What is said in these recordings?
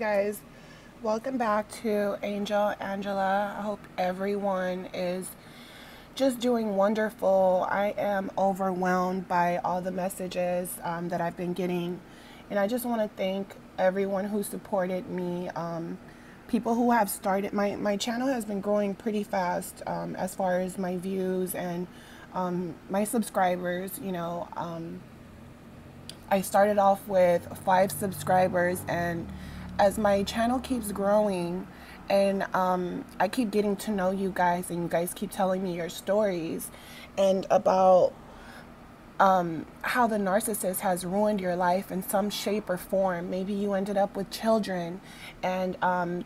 guys, welcome back to Angel Angela. I hope everyone is just doing wonderful. I am overwhelmed by all the messages that I've been getting, and I just want to thank everyone who supported me. People who have started my channel has been growing pretty fast as far as my views and my subscribers. I started off with 5 subscribers, and as my channel keeps growing and I keep getting to know you guys, and you guys keep telling me your stories and about how the narcissist has ruined your life in some shape or form. Maybe you ended up with children and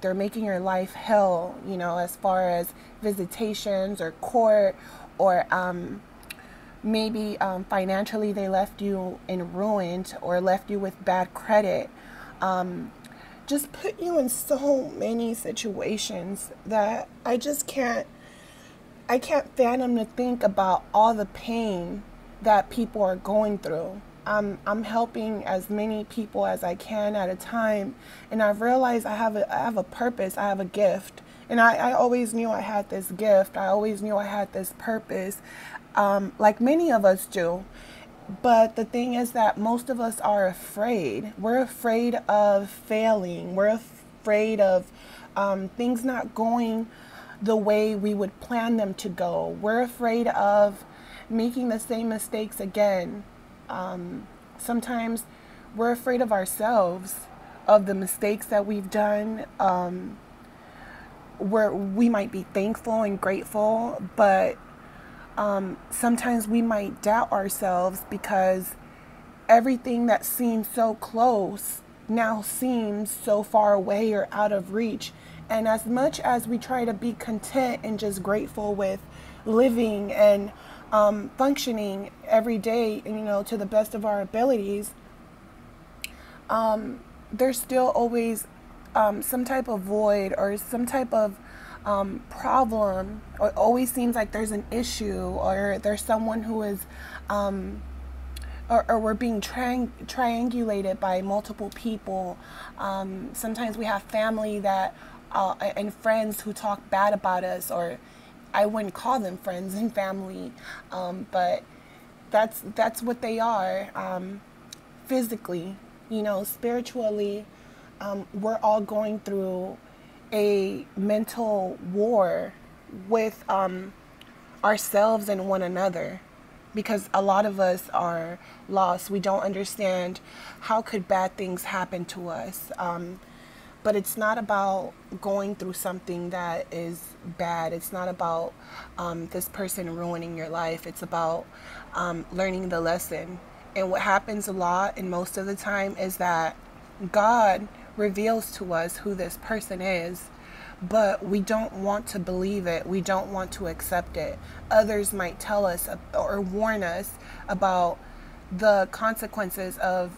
they're making your life hell, as far as visitations or court, or maybe financially they left you in ruined or left you with bad credit. Just put you in so many situations that I can't fathom to think about all the pain that people are going through. I'm helping as many people as I can at a time, and I've realized I have a purpose, I have a gift, and I always knew I had this gift. I always knew I had this purpose, like many of us do. But the thing is that most of us are afraid. We're afraid of failing. We're afraid of things not going the way we would plan them to go. We're afraid of making the same mistakes again. Sometimes we're afraid of ourselves, of the mistakes that we've done. Where we might be thankful and grateful, but sometimes we might doubt ourselves because everything that seems so close now seems so far away or out of reach. And as much as we try to be content and just grateful with living and functioning every day, to the best of our abilities, there's still always some type of void or some type of problem, or always seems like there's an issue, or there's someone who is or we're being triangulated by multiple people. Sometimes we have family that and friends who talk bad about us, or I wouldn't call them friends and family, but that's what they are. Physically, spiritually, we're all going through a mental war with ourselves and one another, because a lot of us are lost. We don't understand how could bad things happen to us. But it's not about going through something that is bad. It's not about this person ruining your life. It's about learning the lesson. And what happens a lot and most of the time is that God reveals to us who this person is, but we don't want to believe it. We don't want to accept it. Others might tell us or warn us about the consequences of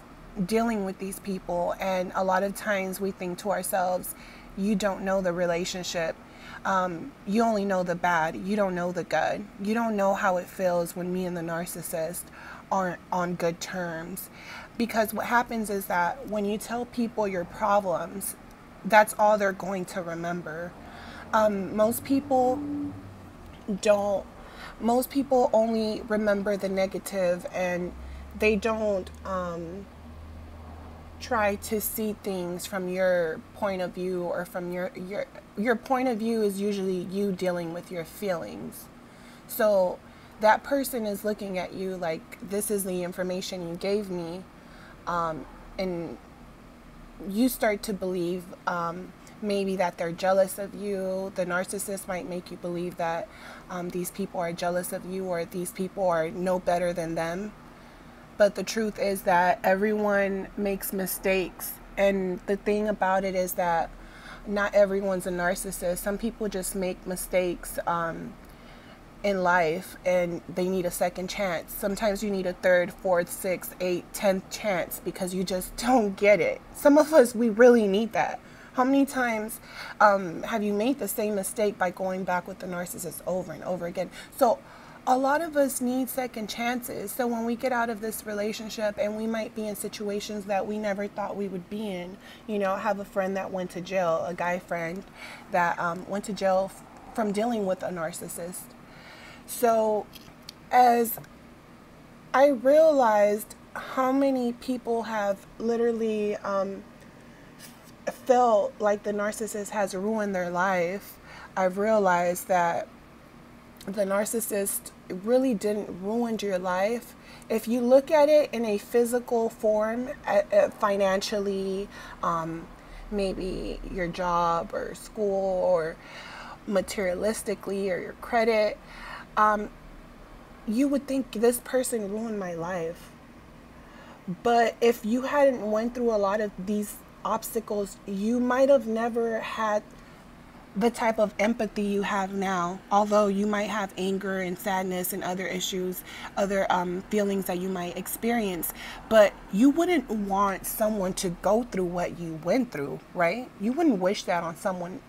dealing with these people, and a lot of times we think to ourselves, you don't know the relationship. You only know the bad. You don't know the good. You don't know how it feels when me and the narcissist aren't on good terms. Because what happens is that when you tell people your problems, that's all they're going to remember. Most people only remember the negative, and they don't try to see things from your point of view, or from your point of view is usually you dealing with your feelings. So that person is looking at you like, this is the information you gave me, and you start to believe maybe that they're jealous of you. The narcissist might make you believe that these people are jealous of you, or these people are no better than them. But the truth is that everyone makes mistakes. And the thing about it is that not everyone's a narcissist. Some people just make mistakes in life, and they need a second chance. Sometimes you need a third, fourth, sixth, eighth, 10th chance because you just don't get it. Some of us, we really need that. How many times have you made the same mistake by going back with the narcissist over and over again? So a lot of us need second chances. So when we get out of this relationship, and we might be in situations that we never thought we would be in. You know, I have a friend that went to jail, a guy friend that went to jail from dealing with a narcissist. So as I realized how many people have literally felt like the narcissist has ruined their life, I've realized that the narcissist really didn't ruin your life. If you look at it in a physical form, financially, maybe your job or school, or materialistically, or your credit, you would think this person ruined my life. But if you hadn't went through a lot of these obstacles, you might have never had the type of empathy you have now. Although you might have anger and sadness and other issues, other feelings that you might experience, but you wouldn't want someone to go through what you went through, right? You wouldn't wish that on someone,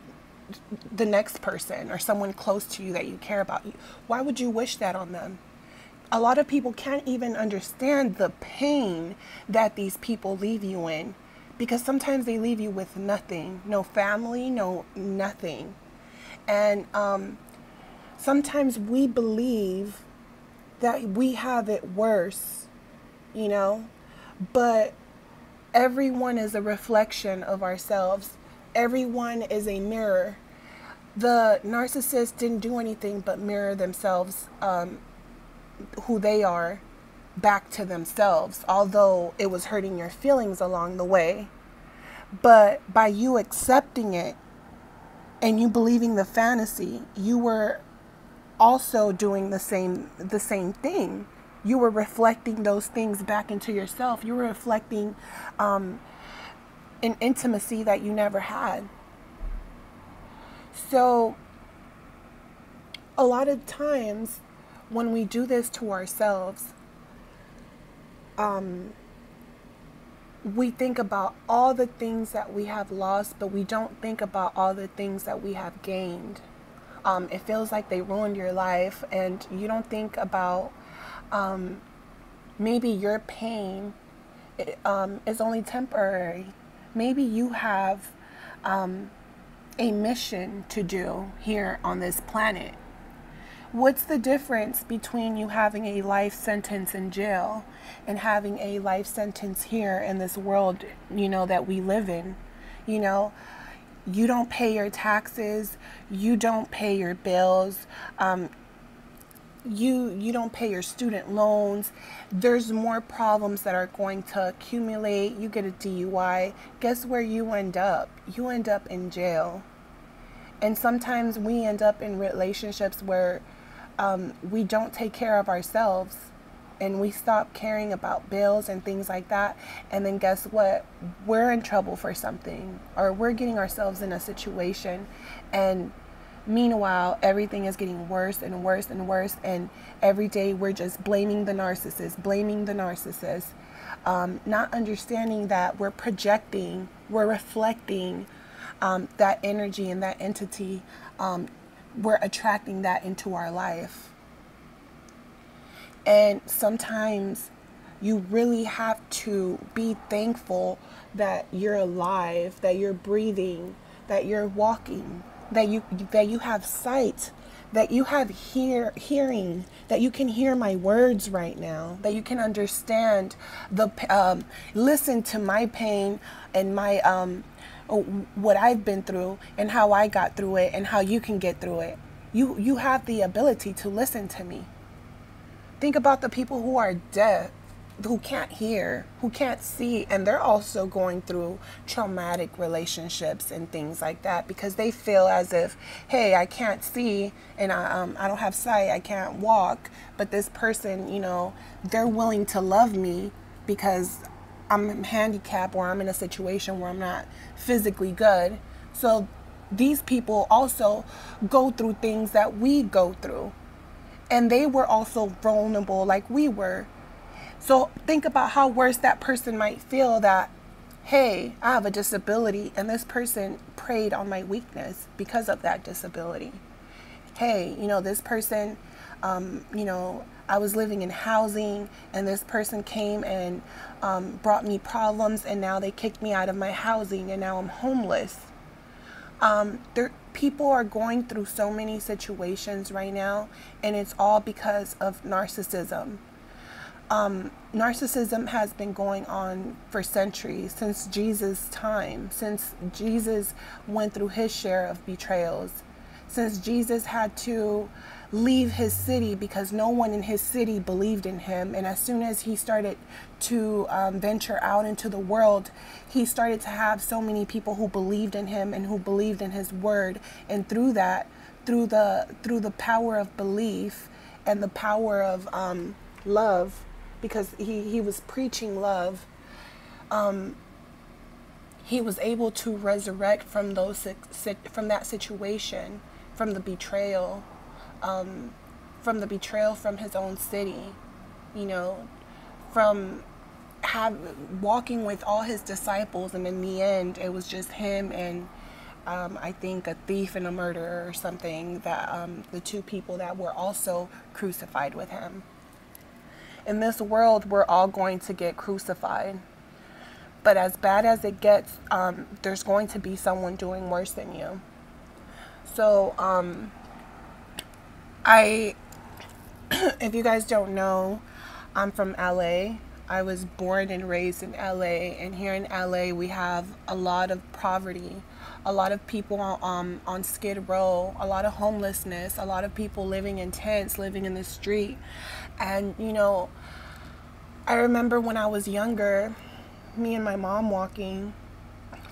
the next person, or someone close to you that you care about. Why would you wish that on them? A lot of people can't even understand the pain that these people leave you in, because sometimes they leave you with nothing, no family, no nothing. And sometimes we believe that we have it worse, you know, but everyone is a reflection of ourselves. Everyone is a mirror. The narcissist didn't do anything but mirror themselves, who they are, back to themselves, although it was hurting your feelings along the way. But by you accepting it and you believing the fantasy, you were also doing the same thing. You were reflecting those things back into yourself. You were reflecting an intimacy that you never had. So a lot of times when we do this to ourselves, we think about all the things that we have lost, but we don't think about all the things that we have gained. It feels like they ruined your life, and you don't think about maybe your pain is only temporary. Maybe you have a mission to do here on this planet. What's the difference between you having a life sentence in jail and having a life sentence here in this world, you know, that we live in? You know, you don't pay your taxes, you don't pay your bills, you don't pay your student loans. There's more problems that are going to accumulate. You get a DUI. Guess where you end up? You end up in jail. And sometimes we end up in relationships where we don't take care of ourselves, and we stop caring about bills and things like that. And then guess what? We're in trouble for something, or we're getting ourselves in a situation. And meanwhile, everything is getting worse and worse and worse. And every day we're just blaming the narcissist, not understanding that we're projecting, we're reflecting that energy and that entity. We're attracting that into our life. And sometimes you really have to be thankful that you're alive, that you're breathing, that you're walking, that you have sight, that you have hearing, that you can hear my words right now, that you can understand listen to my pain and my what I've been through and how I got through it and how you can get through it. You have the ability to listen to me. Think about the people who are deaf, who can't hear, who can't see, and they're also going through traumatic relationships and things like that, because they feel as if, hey, I can't see and I don't have sight, I can't walk, but this person, you know, they're willing to love me because I'm handicapped, or I'm in a situation where I'm not physically good. So these people also go through things that we go through, and they were also vulnerable like we were. So think about how worse that person might feel, that, hey, I have a disability, and this person preyed on my weakness because of that disability. Hey, you know, this person You know, I was living in housing, and this person came and brought me problems, and now they kicked me out of my housing, and now I'm homeless. People are going through so many situations right now, and it's all because of narcissism. Narcissism has been going on for centuries, since Jesus' time, since Jesus went through his share of betrayals, since Jesus had to leave his city because no one in his city believed in him. And as soon as he started to venture out into the world, he started to have so many people who believed in him and who believed in his word. And through that, through the power of belief and the power of love, because he was preaching love, he was able to resurrect from that situation, from the betrayal, from his own city, you know, from walking with all his disciples, and in the end it was just him and I think a thief and a murderer or something, that the two people that were also crucified with him. In this world, we're all going to get crucified. But as bad as it gets, there's going to be someone doing worse than you. So, if you guys don't know, I'm from LA. I was born and raised in LA. And here in LA, we have a lot of poverty, a lot of people on Skid Row, a lot of homelessness, a lot of people living in tents, living in the street. And, you know, I remember when I was younger, me and my mom walking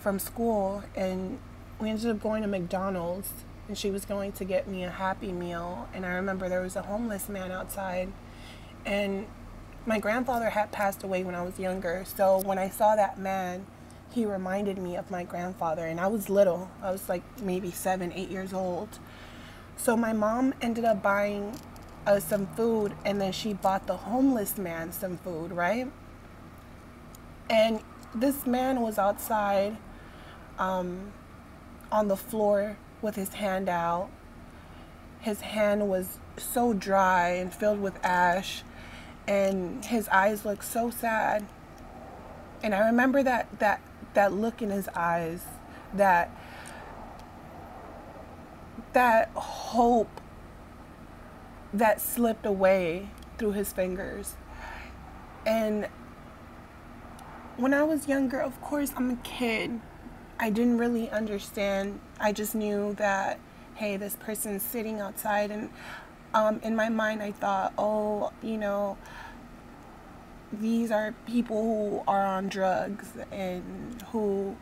from school, and we ended up going to McDonald's, and she was going to get me a Happy Meal. And I remember there was a homeless man outside, and my grandfather had passed away when I was younger. So when I saw that man, he reminded me of my grandfather, and I was little. I was like maybe 7, 8 years old. So my mom ended up buying some food, and then she bought the homeless man some food, right? And this man was outside on the floor with his hand out. His hand was so dry and filled with ash, and his eyes looked so sad. And I remember that look in his eyes, that hope that slipped away through his fingers. And when I was younger, of course, I'm a kid, I didn't really understand. I just knew that, hey, this person's sitting outside, and in my mind I thought, oh, you know, these are people who are on drugs and who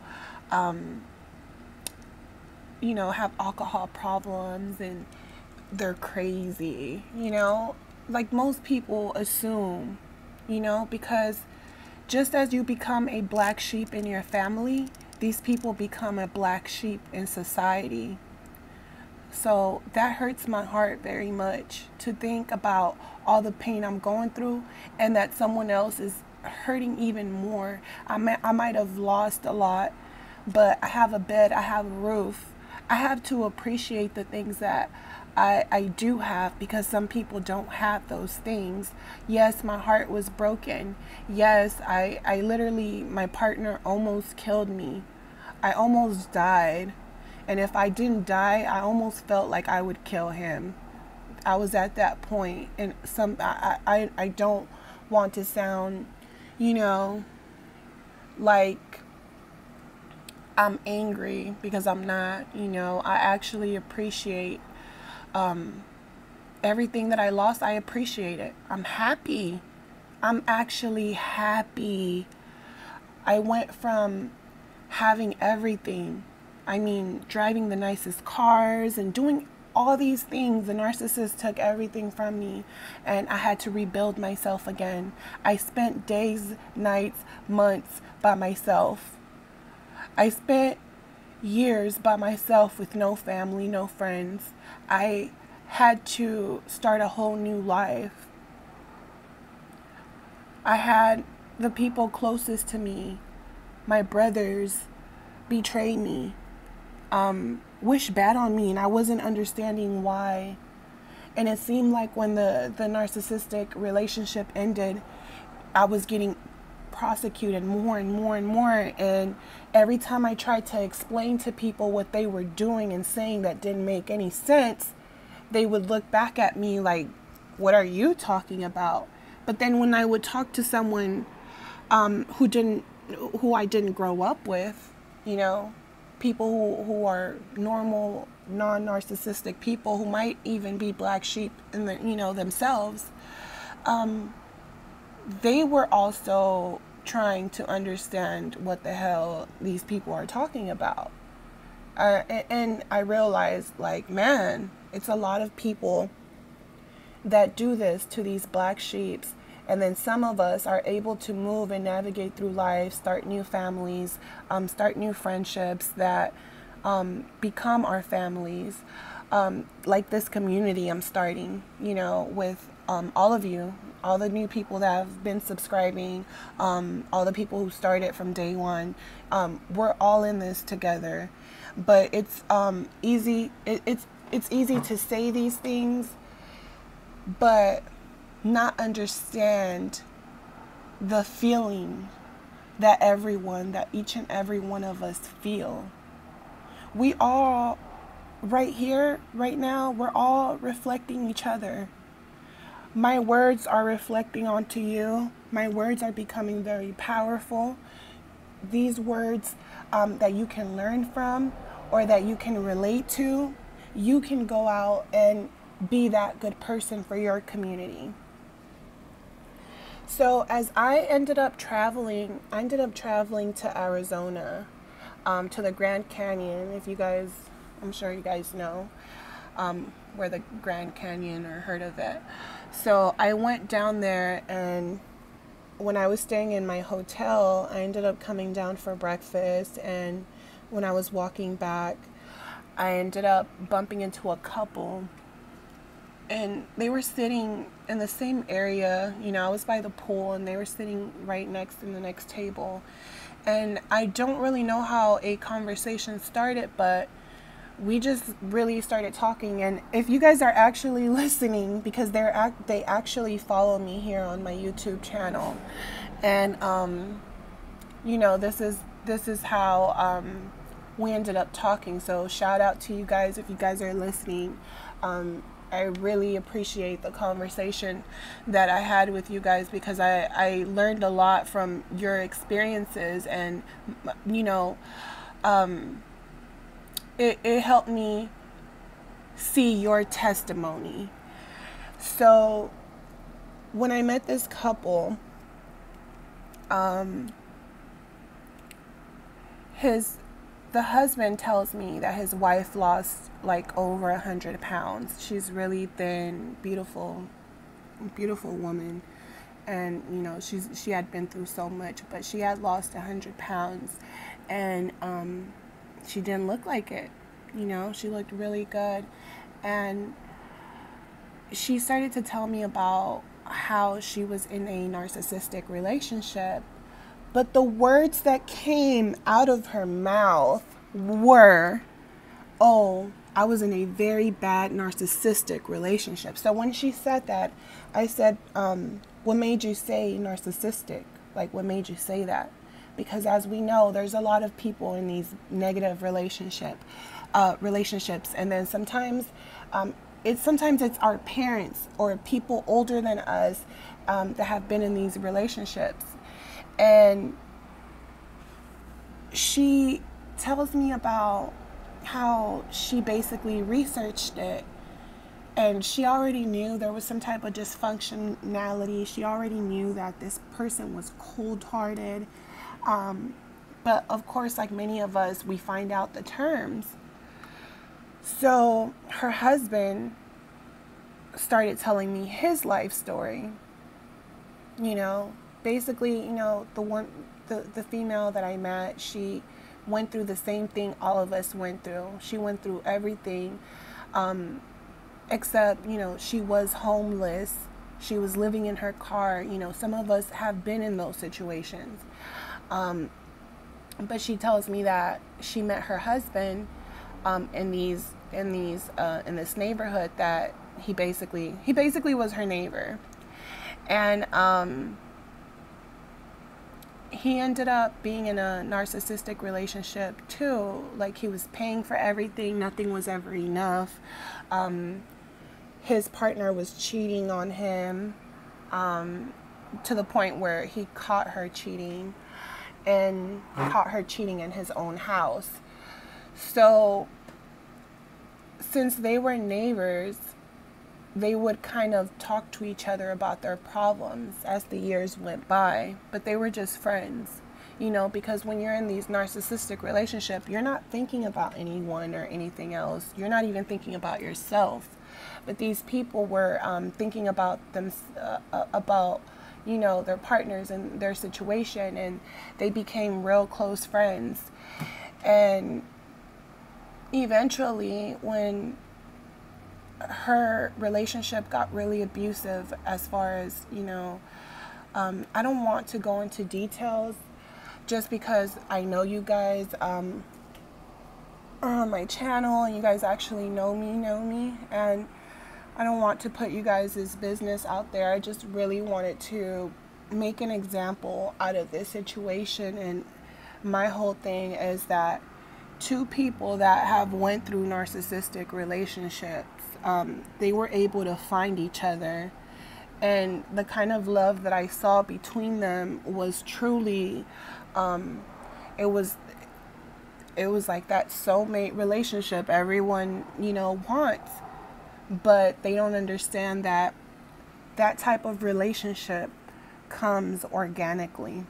you know, have alcohol problems, and they're crazy, you know, like most people assume, you know, because just as you become a black sheep in your family, these people become a black sheep in society. So that hurts my heart very much, to think about all the pain I'm going through, and that someone else is hurting even more. I might have lost a lot, but I have a bed, I have a roof. I have to appreciate the things that I do have, because some people don't have those things. Yes, my heart was broken. Yes, I literally, my partner almost killed me. I almost died. And if I didn't die, I almost felt like I would kill him. I was at that point. And I don't want to sound, you know, like I'm angry, because I'm not, you know. I actually appreciate everything that I lost. I appreciate it. I'm happy. I'm actually happy. I went from having everything, I mean, driving the nicest cars and doing all these things. The narcissist took everything from me, and I had to rebuild myself again. I spent days, nights, months by myself. I spent years by myself with no family, no friends. I had to start a whole new life. I had the people closest to me, my brothers, betray me, wish bad on me, and I wasn't understanding why. And it seemed like when the narcissistic relationship ended, I was getting prosecuted more and more and more. And every time I tried to explain to people what they were doing and saying that didn't make any sense, they would look back at me like, what are you talking about? But then when I would talk to someone who I didn't grow up with, you know, people who are normal, non-narcissistic people who might even be black sheep in the, you know, themselves, they were also trying to understand what the hell these people are talking about. And I realized, like, man, it's a lot of people that do this to these black sheeps. And then some of us are able to move and navigate through life, start new families, start new friendships that become our families. Like this community I'm starting, you know, with all of you, all the new people that have been subscribing, all the people who started from day one. We're all in this together. But it's easy. It's easy to say these things, but not understand the feeling that each and every one of us feel. We all, right here, right now, we're all reflecting each other. My words are reflecting onto you. My words are becoming very powerful. These words that you can learn from or that you can relate to, you can go out and be that good person for your community. So as I ended up traveling to Arizona, to the Grand Canyon. If you guys, I'm sure you guys know where the Grand Canyon or heard of it. So I went down there, and when I was staying in my hotel, I ended up coming down for breakfast, and when I was walking back, I ended up bumping into a couple, and they were sitting in the same area. You know, I was by the pool, and they were sitting right next in the next table. And I don't really know how a conversation started, but we just really started talking. And if you guys are actually listening, because they actually follow me here on my YouTube channel, and you know, this is how we ended up talking. So shout out to you guys if you guys are listening. I really appreciate the conversation that I had with you guys, because I learned a lot from your experiences, and you know, it helped me see your testimony. So when I met this couple, the husband tells me that his wife lost like over 100 pounds. She's really thin, beautiful woman. And, you know, she had been through so much, but she had lost 100 pounds. And she didn't look like it. You know, she looked really good. And she started to tell me about how she was in a narcissistic relationship. But the words that came out of her mouth were, oh, I was in a very bad narcissistic relationship. So when she said that, I said, what made you say narcissistic? Like, what made you say that? Because as we know, there's a lot of people in these negative relationships. And then sometimes it's our parents or people older than us that have been in these relationships. And she tells me about how she basically researched it, and she already knew there was some type of dysfunctionality. She already knew that this person was cold-hearted. But of course, like many of us, we find out the terms. So her husband started telling me his life story. You know, basically, you know, the female that I met, she went through the same thing all of us went through. She went through everything, except, you know, she was homeless. She was living in her car. You know, some of us have been in those situations. But she tells me that she met her husband in this neighborhood that he basically was her neighbor. And he ended up being in a narcissistic relationship too. Like, he was paying for everything. Nothing was ever enough. His partner was cheating on him, to the point where he caught her cheating, and caught her cheating in his own house. So since they were neighbors, they would kind of talk to each other about their problems as the years went by, but they were just friends, you know, because when you're in these narcissistic relationships, you're not thinking about anyone or anything else. You're not even thinking about yourself. But these people were thinking about them, about, you know, their partners and their situation, and they became real close friends. And eventually, when her relationship got really abusive, as far as, you know, I don't want to go into details just because I know you guys are on my channel, and you guys actually know me, and I don't want to put you guys' business out there. I just really wanted to make an example out of this situation. And my whole thing is that two people that have went through narcissistic relationships, they were able to find each other, and the kind of love that I saw between them was truly, it was like that soulmate relationship everyone, you know, wants. But they don't understand that that type of relationship comes organically.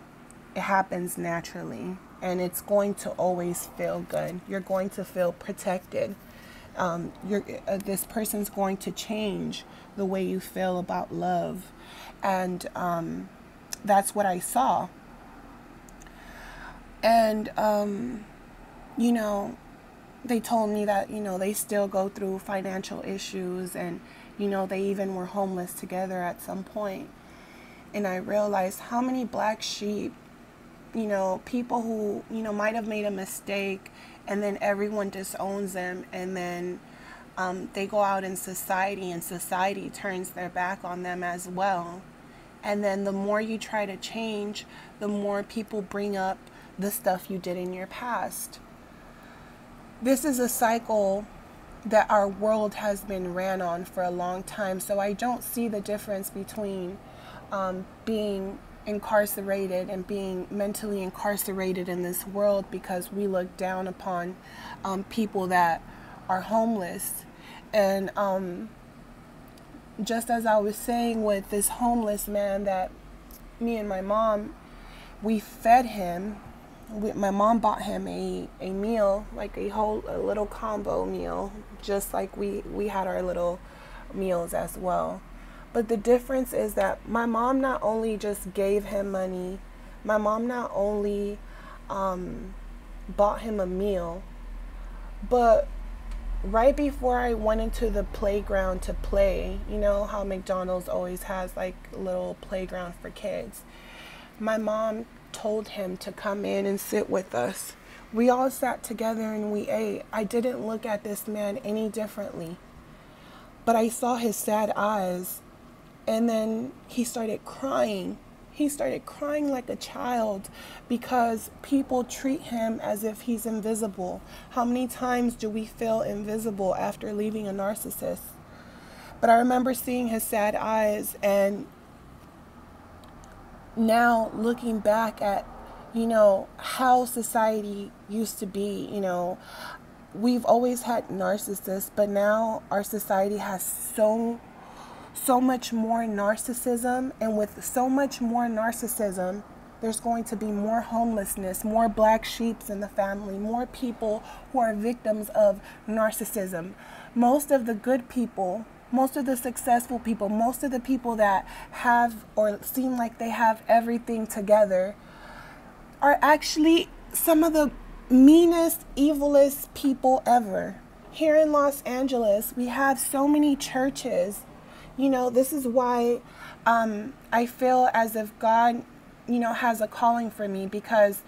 It happens naturally, and it's going to always feel good. You're going to feel protected. This person's going to change the way you feel about love. And that's what I saw. And, you know, they told me that, you know, they still go through financial issues, and, you know, they even were homeless together at some point. And I realized how many black sheep, you know, people who, you know, might have made a mistake, and then everyone disowns them, and then they go out in society, and society turns their back on them as well. And then the more you try to change, the more people bring up the stuff you did in your past. This is a cycle that our world has been ran on for a long time. So I don't see the difference between being incarcerated and being mentally incarcerated in this world, because we look down upon people that are homeless. And just as I was saying with this homeless man that me and my mom, we fed him. My mom bought him a meal, like a little combo meal, just like we had our little meals as well. But the difference is that my mom not only just gave him money, my mom not only bought him a meal, but right before I went into the playground to play, you know how McDonald's always has like a little playground for kids, my mom told him to come in and sit with us. We all sat together and we ate. I didn't look at this man any differently, but I saw his sad eyes, and then he started crying. He started crying like a child because people treat him as if he's invisible. How many times do we feel invisible after leaving a narcissist? But I remember seeing his sad eyes, and now looking back at, you know, how society used to be, you know, we've always had narcissists, but now our society has so much more narcissism, and with so much more narcissism, there's going to be more homelessness, more black sheeps in the family, more people who are victims of narcissism. Most of the good people, most of the successful people, most of the people that have or seem like they have everything together are actually some of the meanest, evilest people ever. Here in Los Angeles, we have so many churches. You know, this is why I feel as if God, you know, has a calling for me, because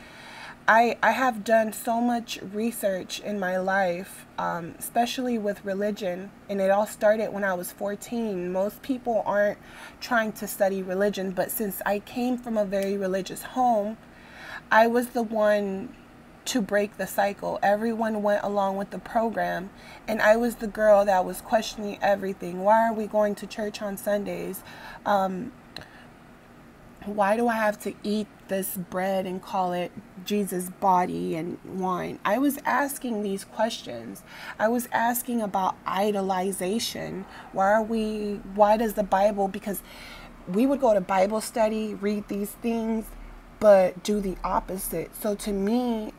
I have done so much research in my life, especially with religion, and it all started when I was 14. Most people aren't trying to study religion, but since I came from a very religious home, I was the one to break the cycle. Everyone went along with the program, and I was the girl that was questioning everything. Why are we going to church on Sundays? Why do I have to eat this bread and call it Jesus' body and wine? I was asking these questions. I was asking about idolization. Why does the Bible, because we would go to Bible study, read these things, but do the opposite. So to me,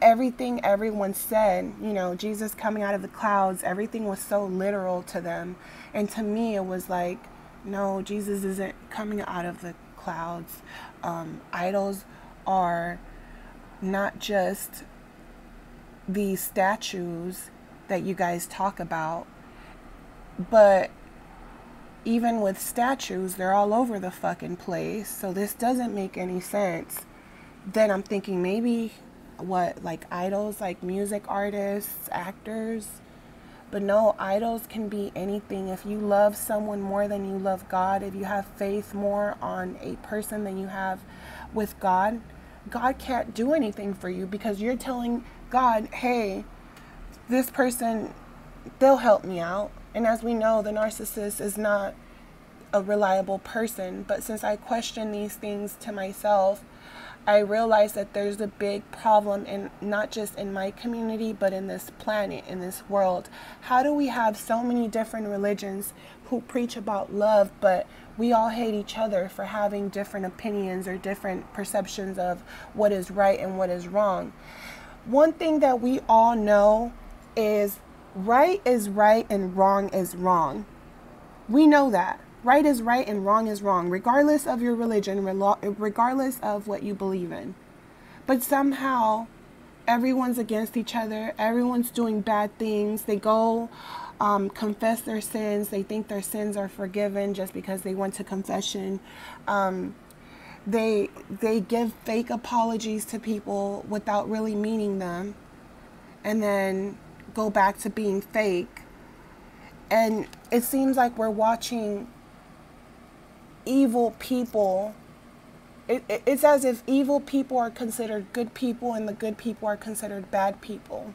everything everyone said, Jesus coming out of the clouds, everything was so literal to them. And to me, it was like, no, Jesus isn't coming out of the clouds. Idols are not just these statues that you guys talk about, but even with statues, they're all over the fucking place. So this doesn't make any sense. Then I'm thinking maybe like idols, like music artists, actors. But no, idols can be anything. If you love someone more than you love God, if you have faith more on a person than you have with God, God can't do anything for you, because you're telling God, hey, this person, they'll help me out. And as we know, the narcissist is not a reliable person. But since I question these things to myself, I realize that there's a big problem, in not just in my community, but in this planet, in this world. How do we have so many different religions who preach about love, but we all hate each other for having different opinions or different perceptions of what is right and what is wrong? One thing that we all know is right and wrong is wrong. We know that. Right is right and wrong is wrong, regardless of your religion, regardless of what you believe in. But somehow, everyone's against each other. Everyone's doing bad things. They go confess their sins. They think their sins are forgiven just because they went to confession. They give fake apologies to people without really meaning them, and then go back to being fake. And it seems like we're watching evil people. It's as if evil people are considered good people and the good people are considered bad people.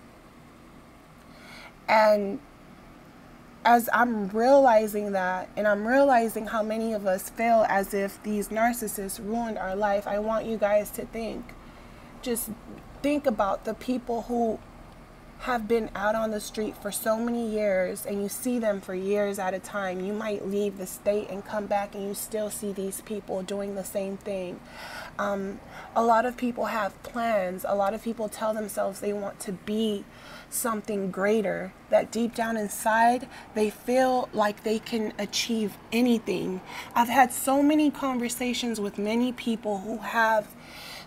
And as I'm realizing that, and I'm realizing how many of us feel as if these narcissists ruined our life, I want you guys to just think about the people who have been out on the street for so many years, and you see them for years at a time. You might leave the state and come back and you still see these people doing the same thing. A lot of people have plans. A lot of people tell themselves they want to be something greater, that deep down inside they feel like they can achieve anything. I've had so many conversations with many people who have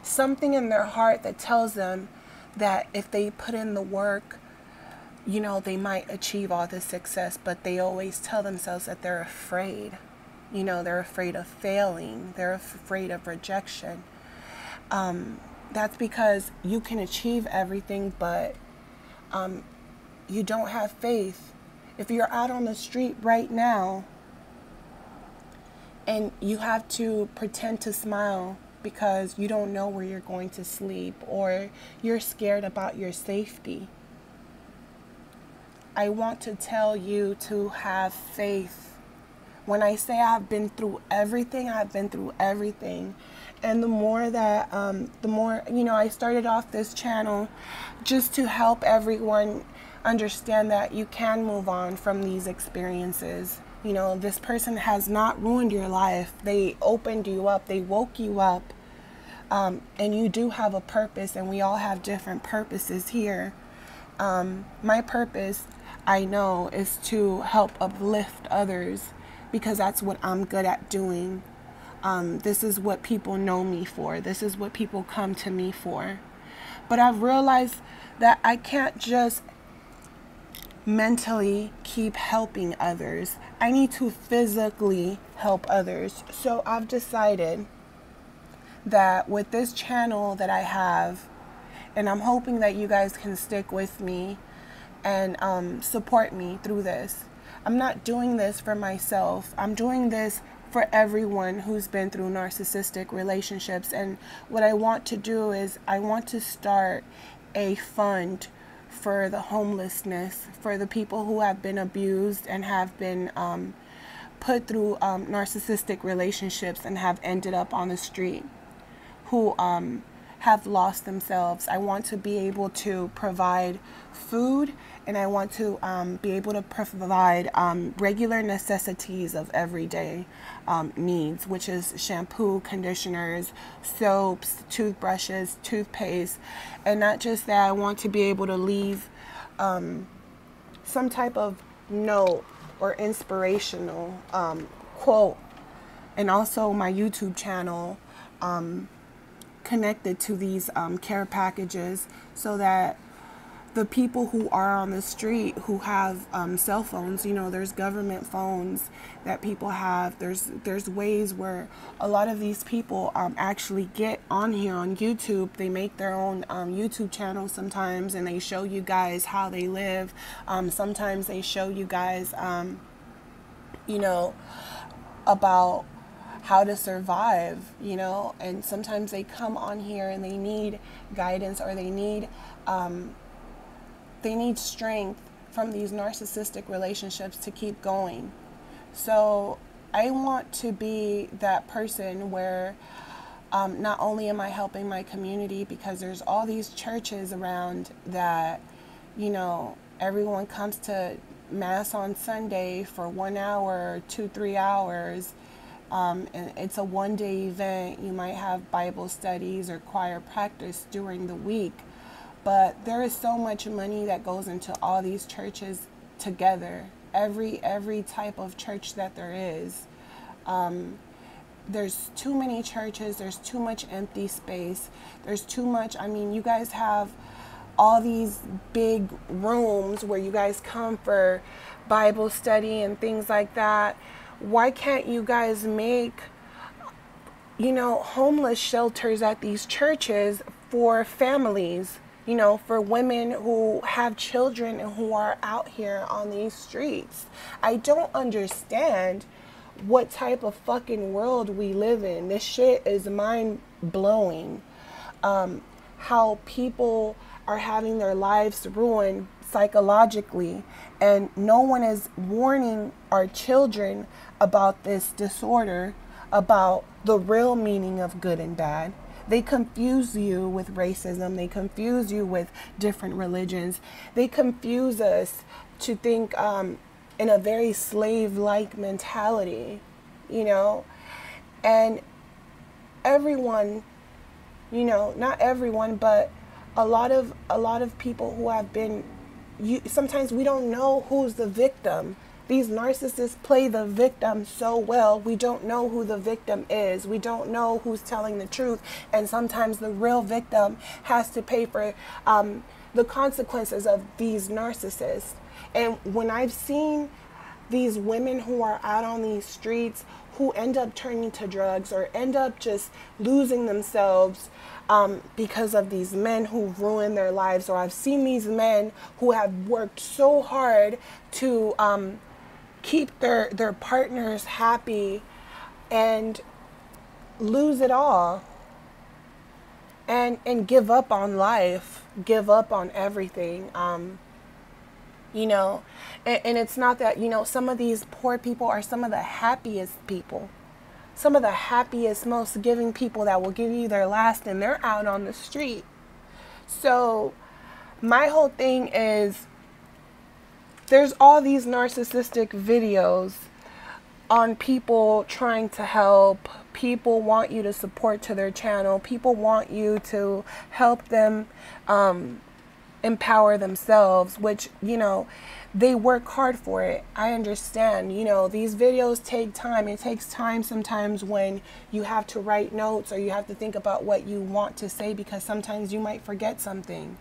something in their heart that tells them that if they put in the work, they might achieve all this success, but they always tell themselves that they're afraid. They're afraid of failing. They're afraid of rejection. That's because you can achieve everything, but you don't have faith. If you're out on the street right now and you have to pretend to smile because you don't know where you're going to sleep, or you're scared about your safety, I want to tell you to have faith. When I say I've been through everything, I've been through everything. And the more that, I started off this channel just to help everyone understand that you can move on from these experiences. This person has not ruined your life. They opened you up. They woke you up. And you do have a purpose, and we all have different purposes here. My purpose, I know, is to help uplift others, because that's what I'm good at doing. This is what people know me for. This is what people come to me for. But I've realized that I can't just mentally keep helping others. I need to physically help others. So I've decided that with this channel that I have, And I'm hoping that you guys can stick with me and support me through this. I'm not doing this for myself. I'm doing this for everyone who's been through narcissistic relationships. And what I want to do is I want to start a fund for the homelessness, for the people who have been abused and have been put through narcissistic relationships and have ended up on the street, who have lost themselves. I want to be able to provide food, and I want to be able to provide regular necessities of everyday needs, which is shampoo, conditioners, soaps, toothbrushes, toothpaste. And not just that, I want to be able to leave some type of note or inspirational quote, and also my YouTube channel connected to these care packages, so that the people who are on the street who have cell phones, you know, there's government phones that people have. There's ways where a lot of these people actually get on here on YouTube. They make their own YouTube channels sometimes, and they show you guys how they live. Sometimes they show you guys, you know, about how to survive, you know, and sometimes they come on here and they need guidance, or they need strength from these narcissistic relationships to keep going. So I want to be that person where not only am I helping my community, because there's all these churches around that, you know, everyone comes to Mass on Sunday for 1 hour, 2-3 hours. And it's a one-day event. You might have Bible studies or choir practice during the week. But there is so much money that goes into all these churches together. Every type of church that there is. There's too many churches. There's too much empty space. There's too much. I mean, you guys have all these big rooms where you guys come for Bible study and things like that. Why can't you guys make, you know, homeless shelters at these churches for families, you know, for women who have children and who are out here on these streets? I don't understand what type of fucking world we live in. This shit is mind blowing. How people are having their lives ruined psychologically, and no one is warning our children about this disorder, about the real meaning of good and bad. They confuse you with racism. They confuse you with different religions. They confuse us to think in a very slave-like mentality, you know. And everyone, you know, not everyone, but a lot of people who have been, sometimes we don't know who's the victim. These narcissists play the victim so well. We don't know who the victim is. We don't know who's telling the truth. And sometimes the real victim has to pay for the consequences of these narcissists. And when I've seen these women who are out on these streets who end up turning to drugs or end up just losing themselves because of these men who ruin their lives, or I've seen these men who have worked so hard to keep their partners happy and lose it all and give up on life, give up on everything. You know, and it's not that, you know, some of these poor people are some of the happiest people, some of the happiest, most giving people that will give you their last, and they're out on the street. So my whole thing is, there's all these narcissistic videos on people trying to help. People want you to support to their channel. People want you to help them empower themselves, which, you know, they work hard for it. I understand, you know, these videos take time. It takes time sometimes when you have to write notes, or you have to think about what you want to say, because sometimes you might forget something.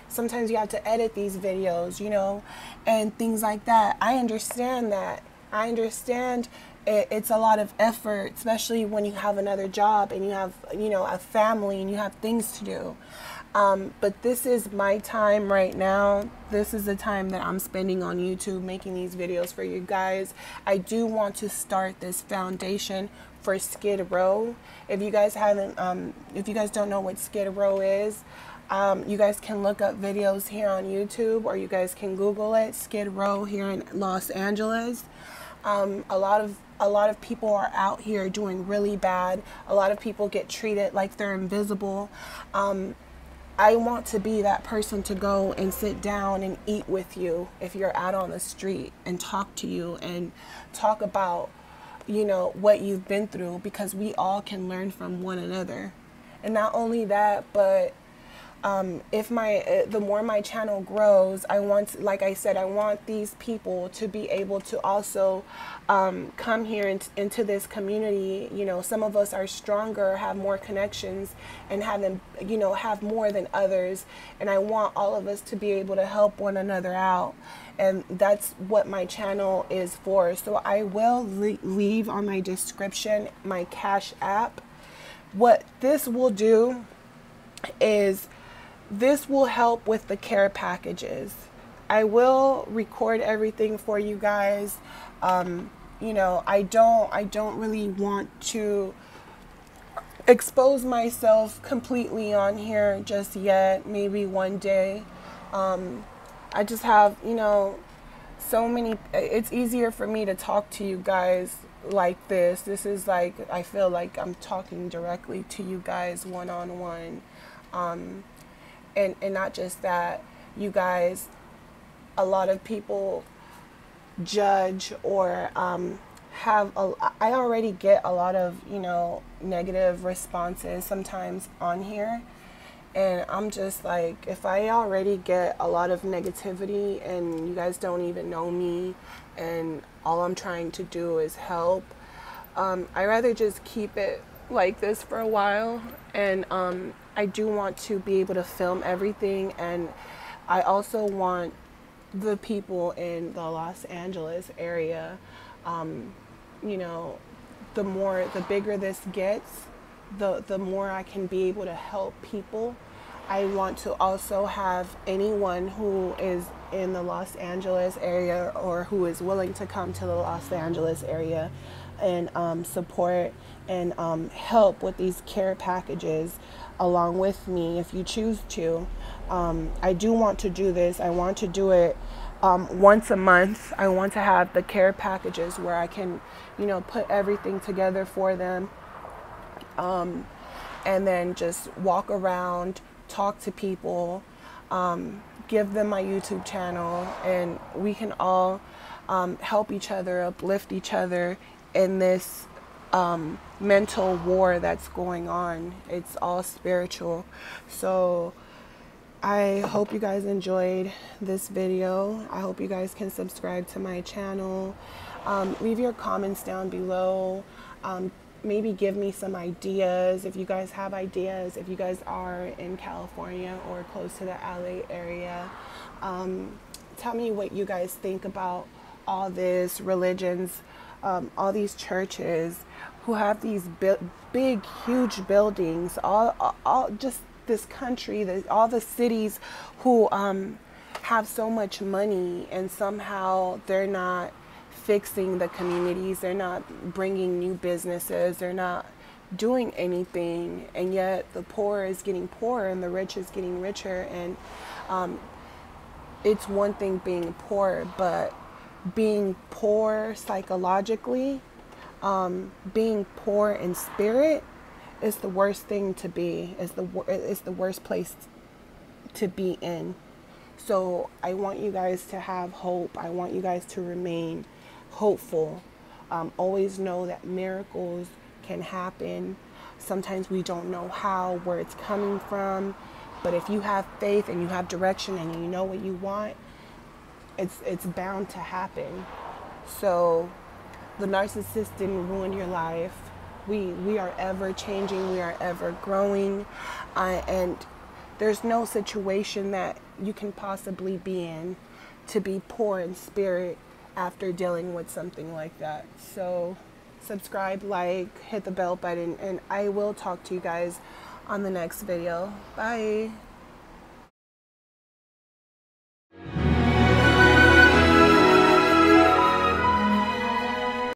Sometimes you have to edit these videos, you know, and things like that. I understand that. I understand it's a lot of effort, especially when you have another job and you have, you know, a family and you have things to do. But this is my time right now. This is the time that I'm spending on YouTube making these videos for you guys. I do want to start this foundation for Skid Row. If you guys haven't, if you guys don't know what Skid Row is, you guys can look up videos here on YouTube, or you guys can Google it. Skid Row here in Los Angeles. A lot of people are out here doing really bad. A lot of people get treated like they're invisible. I want to be that person to go and sit down and eat with you if you're out on the street, and talk to you and talk about, you know, what you've been through, because we all can learn from one another. And not only that, but the more my channel grows, I want, like I said, I want these people to be able to also come here into this community. You know, some of us are stronger, have more connections, and have more than others. And I want all of us to be able to help one another out. And that's what my channel is for. So I will leave on my description my Cash App. What this will do is, this will help with the care packages. I will record everything for you guys. You know, I don't really want to expose myself completely on here just yet. Maybe one day. I just have, you know, so many, it's easier for me to talk to you guys like this. This is like, I feel like I'm talking directly to you guys one-on-one. And not just that, you guys, a lot of people judge or I already get a lot of, you know, negative responses sometimes on here. And I'm just like, if I already get a lot of negativity and you guys don't even know me and all I'm trying to do is help, I'd rather just keep it like this for a while. And I do want to be able to film everything, and I also want the people in the Los Angeles area, you know, the bigger this gets, the more I can be able to help people. I want to also have anyone who is in the Los Angeles area, or who is willing to come to the Los Angeles area and support and help with these care packages along with me, if you choose to. I do want to do this. I want to do it once a month. I want to have the care packages where I can, you know, put everything together for them, and then just walk around, talk to people, give them my YouTube channel, and we can all help each other, uplift each other in this mental war that's going on. It's all spiritual. So I hope you guys enjoyed this video. I hope you guys can subscribe to my channel. Leave your comments down below. Maybe give me some ideas if you guys have ideas, if you guys are in California or close to the LA area. Tell me what you guys think about all this religions, all these churches who have these big, huge buildings, all just this country, all the cities who have so much money, and somehow they're not fixing the communities, they're not bringing new businesses, they're not doing anything, and yet the poor is getting poorer and the rich is getting richer. And it's one thing being poor, but being poor psychologically, being poor in spirit is the worst thing to be. It's the worst place to be in. So I want you guys to have hope. I want you guys to remain hopeful. Always know that miracles can happen. Sometimes we don't know how, where it's coming from, but if you have faith and you have direction and you know what you want, it's bound to happen. So the narcissist didn't ruin your life. We are ever changing. We are ever growing. And there's no situation that you can possibly be in to be poor in spirit after dealing with something like that. So subscribe, like, hit the bell button, and I will talk to you guys on the next video. Bye.